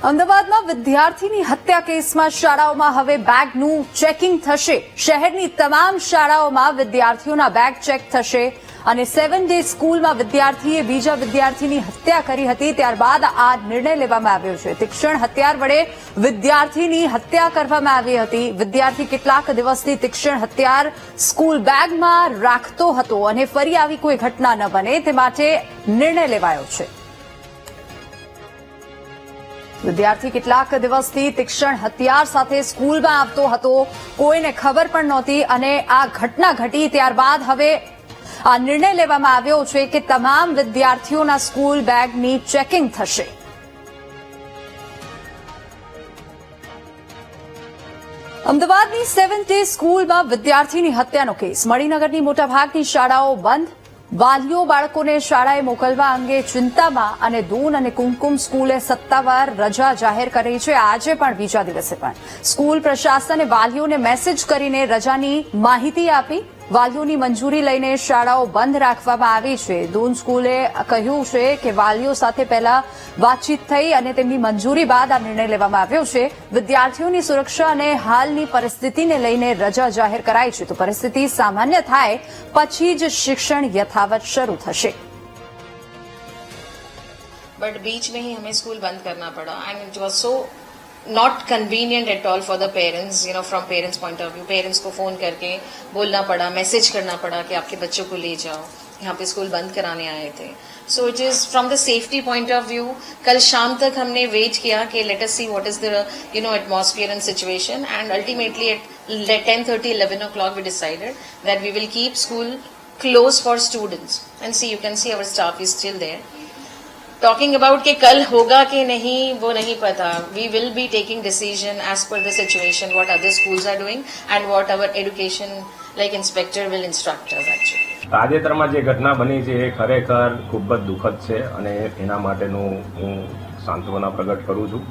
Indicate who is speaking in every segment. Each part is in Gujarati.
Speaker 1: અમદાવાદમાં વિદ્યાર્થીની હત્યા કેસમાં શાળાઓમાં હવે બેગનું ચેકિંગ થશે। શહેરની તમામ શાળાઓમાં વિદ્યાર્થીઓના બેગ ચેક થશે અને 7 ડે સ્કૂલમાં વિદ્યાર્થીએ બીજા વિદ્યાર્થીની હત્યા કરી હતી, ત્યારબાદ આ નિર્ણય લેવામાં આવ્યો છે। તીક્ષ્ણ હથિયાર વડે વિદ્યાર્થીની હત્યા કરવામાં આવી હતી। વિદ્યાર્થી કેટલાક દિવસથી તીક્ષ્ણ હથિયાર સ્કૂલ બેગમાં રાખતો હતો અને ફરી આવી કોઈ ઘટના ન બને તે માટે નિર્ણય લેવાયો છે। વિદ્યાર્થી કેટલાક દિવસથી તીક્ષ્ણ હથિયાર સાથે સ્કૂલમાં આવતો હતો, કોઈને ખબર પણ નહોતી અને આ ઘટના ઘટી ત્યારબાદ હવે આ નિર્ણય લેવામાં આવ્યો છે કે તમામ વિદ્યાર્થીઓના સ્કૂલ બેગની ચેકિંગ થશે। અમદાવાદની 7 ડે સ્કૂલમાં વિદ્યાર્થીની હત્યાનો કેસ। મણિનગરની મોટાભાગની શાળાઓ બંધ। વાલીઓ બાળકોને શાળાએ મોકલવા અંગે ચિંતામાં અને દૂન અને કુમકુમ સ્કૂલે સત્તાવાર રજા જાહેર કરી છે। આજે પણ બીજા દિવસે પણ સ્કૂલ પ્રશાસને વાલીઓને મેસેજ કરીને રજાની માહિતી આપી। વાલીઓની મંજૂરી લઈને શાળાઓ બંધ રાખવામાં આવી છે। દૂન સ્કૂલે કહ્યું છે કે વાલીઓ સાથે પહેલા વાતચીત થઈ અને તેમની મંજૂરી બાદ આ નિર્ણય લેવામાં આવ્યો છે। વિદ્યાર્થીઓની સુરક્ષા અને હાલની પરિસ્થિતિને લઈને રજા જાહેર કરાઈ છે, તો પરિસ્થિતિ સામાન્ય થાય પછી જ શિક્ષણ યથાવત શરૂ થશે।
Speaker 2: बट बीच में ही हमें स्कूल बंद करना पड़ा and it was so not convenient at all for the parents, you know, from parents point of view. Parents को फोन करके बोलना पड़ा, मैसेज करना पड़ा कि आपके बच्चों को ले जाओ, यहाँ पे स्कूल बंद कराने आए थे। So it is from the safety point of view. कल शाम तक हमने वेट किया कि let us see what is the atmosphere and situation, and ultimately at 10:30 11 o'clock we decided that we will keep school closed for students, and see, you can see our staff is still there. Talking about कि कल होगा कि नहीं वो नहीं पता। We will be taking decision as per the situation, what other schools are doing and what our education like inspector will instruct us actually.
Speaker 3: તાજેતરમાં જે ઘટના બની છે એ ખરેખર ખૂબ જ દુઃખદ છે અને એના માટેનું હું સાંત્વના પ્રગટ કરું છું,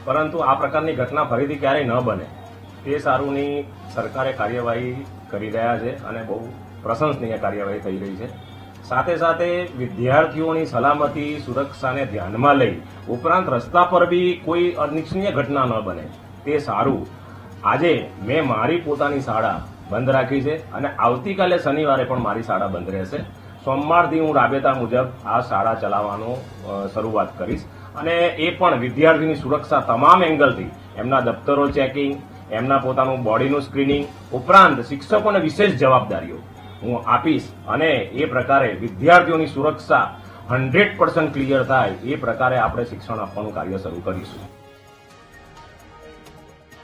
Speaker 3: પરંતુ આ પ્રકારની ઘટના ફરીથી ક્યારેય ન બને તે સારુંની સરકારે કાર્યવાહી કરી રહ્યા છે અને બહુ પ્રશંસનીય કાર્યવાહી થઈ રહી છે। સાથે સાથે વિદ્યાર્થીઓની સલામતી સુરક્ષાને ધ્યાનમાં લઈ ઉપરાંત રસ્તા પર બી કોઈ અનિચ્છનીય ઘટના ન બને તે સારું આજે મેં મારી પોતાની શાળા બંધ રાખી છે અને આવતીકાલે શનિવારે પણ મારી શાળા બંધ રહેશે। સોમવારથી હું રાબેતા મુજબ આ શાળા ચલાવવાનો શરૂઆત કરીશ અને એ પણ વિદ્યાર્થીની સુરક્ષા તમામ એંગલથી, એમના દફતરો ચેકિંગ, એમના પોતાનું બોડીનું સ્ક્રીનિંગ ઉપરાંત શિક્ષકોને વિશેષ જવાબદારીઓ હું આપીશ અને એ પ્રકારે વિદ્યાર્થીઓની સુરક્ષા 100% ક્લિયર થાય એ પ્રકારે આપણે શિક્ષણ આપવાનું કાર્ય શરૂ કરીશું।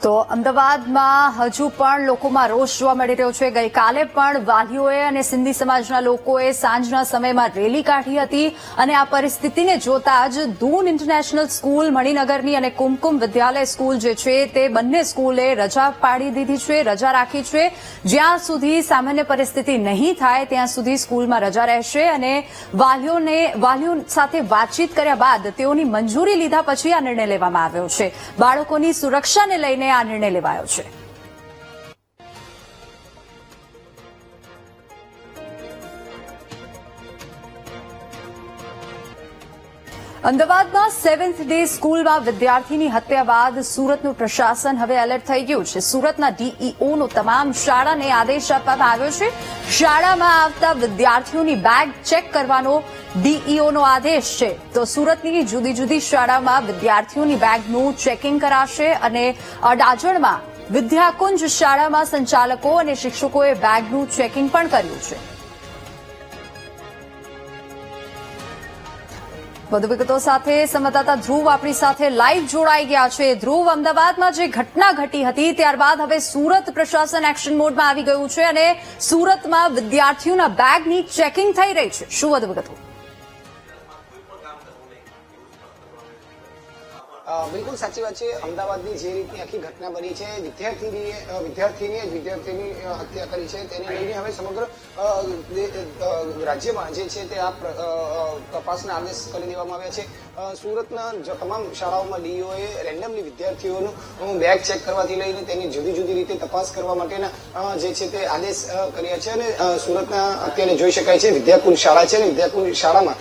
Speaker 1: તો અમદાવાદમાં હજુ પણ લોકોમાં રોષ જોવા મળી રહ્યો છે। ગઈકાલે પણ વાલીઓએ અને સિંધી સમાજના લોકોએ સાંજના સમયમાં રેલી કાઢી હતી અને આ પરિસ્થિતિને જોતા જ દૂન ઇન્ટરનેશનલ સ્કૂલ મણિનગરની અને કુમકુમ વિદ્યાલય સ્કૂલ જે છે તે બંને સ્કૂલે રજા પાડી દીધી છે, રજા રાખી છે। જ્યાં સુધી સામાન્ય પરિસ્થિતિ નહીં થાય ત્યાં સુધી સ્કૂલમાં રજા રહેશે અને વાલીઓ સાથે વાતચીત કર્યા બાદ તેઓની મંજૂરી લીધા પછી આ નિર્ણય લેવામાં આવ્યો છે। બાળકોની સુરક્ષાને લઈને આ નિર્ણય લેવાયો છે। અમદાવાદમાં 7th ડે સ્કૂલમાં વિદ્યાર્થીની હત્યા બાદ સુરતનું પ્રશાસન હવે એલર્ટ થઈ ગયું છે। સુરતના ડીઈઓનો તમામ શાળાને આદેશ આપવામાં આવ્યો છે। શાળામાં આવતા વિદ્યાર્થીઓની બેગ ચેક કરવાનો ડીઈઓનો આદેશ છે। તો સુરતની જુદી જુદી શાળામાં વિદ્યાર્થીઓની બેગનું ચેકિંગ કરાશે અને અડાજણમાં વિદ્યાકુંજ શાળામાં સંચાલકો અને શિક્ષકોએ બેગનું ચેકિંગ પણ કર્યું છે। વધુ વિગતો સાથે સંવાદદાતા ધ્રુવ આપણી સાથે લાઈવ જોડાઈ ગયા છે। ધ્રુવ, અમદાવાદમાં જે ઘટના ઘટી હતી ત્યારબાદ હવે સુરત પ્રશાસન એક્શન મોડમાં આવી ગયું છે અને સુરતમાં વિદ્યાર્થીઓના બેગની ચેકિંગ થઈ રહી છે। શું વધુ વિગતો?
Speaker 4: બિલકુલ સાચી વાત છે। અમદાવાદની જે રીતની આખી ઘટના બની છે, વિદ્યાર્થીની હત્યા કરી છે તેને લઈને હવે સમગ્ર રાજ્યમાં જે છે તે આ તપાસના આદેશ કરી દેવામાં આવ્યા છે. સુરતના તમામ શાળાઓમાં ડીઓએ રેન્ડમલી વિદ્યાર્થીઓનું બેગ ચેક કરવાથી લઈને તેની જુદી જુદી રીતે તપાસ કરવા માટેના જે છે તે આદેશ કર્યા છે. અને સુરતના અત્યારે જોઈ શકાય છે વિદ્યાકુલ શાળા છે ને વિદ્યાકુલ શાળામાં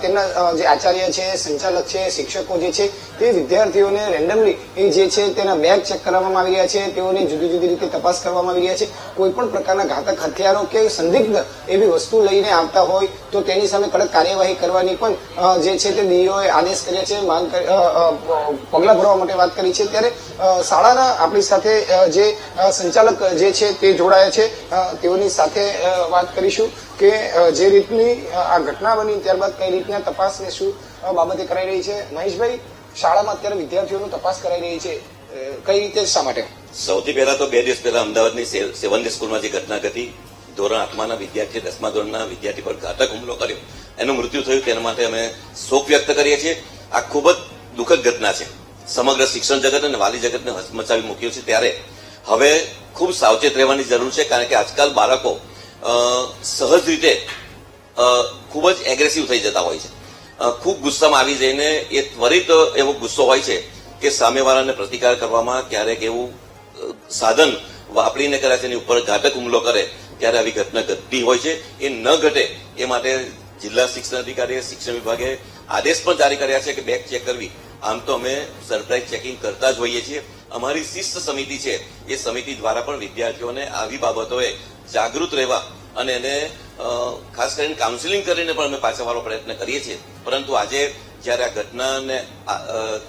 Speaker 4: તેમના જે આચાર્ય છે, સંચાલક છે, શિક્ષકો જે છે તે વિદ્યાર્થીઓને રેન્ડમલી જે છે તેના બેગ ચેક કરવામાં આવી રહ્યા છે. તેઓની જુદી જુદી રીતે તપાસ કરવામાં આવી રહ્યા છે. કોઈ પણ પ્રકારના ઘાતક હથિયારો કે સંદિગ્ધ એવી વસ્તુ લઈને આવતા હોય તો તેની સામે કડક કાર્યવાહી કરવાની પણ જે છે તે ડીઓએ આદેશ કર્યા છે, પગલાં ભરવા માટે વાત કરી છે. ત્યારે શાળાના આપણી સાથે જે સંચાલક જે છે તે જોડાયા છે, તેઓની સાથે વાત કરીશું કે જે રીતની આ ઘટના બની ત્યારબાદ કઈ રીતના તપાસ ને શું બાબતે કરાઈ રહી છે. મહેશભાઈ, શાળામાં અત્યારે વિદ્યાર્થીઓની તપાસ કરાઈ રહી છે, કઈ રીતે, શા માટે?
Speaker 5: સૌથી પહેલા તો 2 દિવસ પહેલા અમદાવાદની 7 ડે સ્કૂલમાં જે ઘટના ઘટી, ધોરણ 8માના વિદ્યાર્થી 10મા ધોરણના વિદ્યાર્થી પર ઘાતક હુમલો કર્યો, એનું મૃત્યુ થયું, તેના માટે અમે શોક વ્યક્ત કરીએ છીએ. આ ખૂબ જ દુઃખદ ઘટના છે. સમગ્ર શિક્ષણ જગત અને વાલી જગતને હચમચાવી મૂક્યું છે. ત્યારે હવે ખૂબ સાવચેત રહેવાની જરૂર છે, કારણ કે આજકાલ બાળકો સહજ રીતે ખૂબ જ એગ્રેસિવ થઈ જતા હોય છે. ખૂબ ગુસ્સામાં આવી જઈને એ ત્વરિત એવો ગુસ્સો હોય છે કે સામેવાળાને પ્રતિકાર કરવામાં ક્યારેક એવું સાધન વાપરીને કદાચ એની ઉપર ઘાતક હુમલો કરે ત્યારે આવી ઘટના ઘટતી હોય છે. એ ન ઘટે એ માટે જિલ્લા શિક્ષણ અધિકારીએ, શિક્ષણ વિભાગે આદેશ પણ જારી કર્યા છે કે બેગ ચેક કરવી. આમ તો અમે સરપ્રાઇઝ ચેકિંગ કરતા જ હોઈએ છીએ. અમારી શિસ્ત સમિતિ છે, એ સમિતિ દ્વારા પણ વિદ્યાર્થીઓને આવી બાબતોએ જાગૃત રહેવા અને એને ખાસ કરીને કાઉન્સિલિંગ કરીને પણ અમે પાછળવાનો પ્રયત્ન કરીએ છીએ. પરંતુ આજે જ્યારે આ ઘટનાને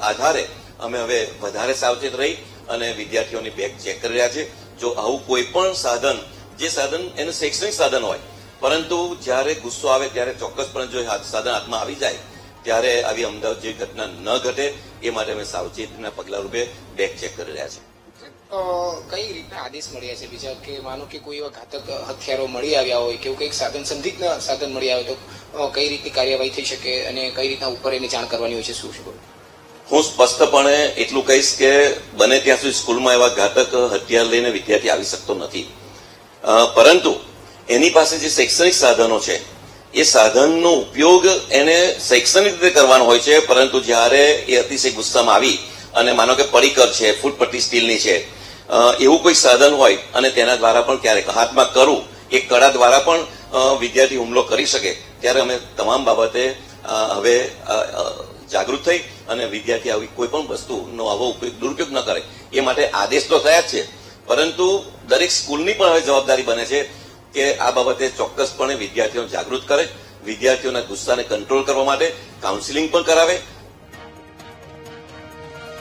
Speaker 5: આધારે અમે હવે વધારે સાવચેત રહી અને વિદ્યાર્થીઓની બેગ ચેક કરી રહ્યા છે. જો આવું કોઈ પણ સાધન, જે સાધન એનું શૈક્ષણિક સાધન હોય, પરંતુ જ્યારે ગુસ્સો આવે ત્યારે ચોક્કસપણે જો સાધન હાથમાં આવી જાય ત્યારે આવી અમદાવાદ જેવી ઘટના ન ઘટે એ માટે અમે સાવચેતીના પગલા રૂપે બેગ ચેક કરી રહ્યા છીએ.
Speaker 4: કઈ રીતના આદેશ મળ્યા છે બીજા, કે માનો કે કોઈ એવા ઘાતક હથિયારો મળી આવ્યા હોય કે કંઈક સાધન, સંદિગ્ધ સાધન મળી આવે તો કઈ રીતની કાર્યવાહી થઈ શકે અને કઈ રીતના ઉપર એની જાણ કરવાની હોય છે, શું શું?
Speaker 5: હું સ્પષ્ટપણે એટલું કહીશ કે બને ત્યાં સુધી સ્કૂલમાં એવા ઘાતક હથિયાર લઈને વિદ્યાર્થી આવી શકતો નથી, પરંતુ એની પાસે જે શૈક્ષણિક સાધનો છે એ સાધનનો ઉપયોગ એને શૈક્ષણિક રીતે કરવાનો હોય છે. પરંતુ જ્યારે એ અતિશય ગુસ્સામાં આવી અને માનો કે પડીકર છે, ફૂટપટ્ટી સ્ટીલની છે, એવું કોઈ સાધન હોય અને તેના દ્વારા પણ ક્યારેક હાથમાં કરવું, એ કડા દ્વારા પણ વિદ્યાર્થી હુમલો કરી શકે, ત્યારે અમે તમામ બાબતે હવે જાગૃત થઈ અને વિદ્યાર્થી આવી કોઈ પણ વસ્તુનો આવો દુરુપયોગ ન કરે એ માટે આદેશ તો થયા જ છે. પરંતુ દરેક સ્કૂલની પણ હવે જવાબદારી બને છે કે આ બાબતે ચોક્કસપણે વિદ્યાર્થીઓને જાગૃત કરે, વિદ્યાર્થીઓના ગુસ્સાને કંટ્રોલ કરવા માટે કાઉન્સિલિંગ પણ કરાવે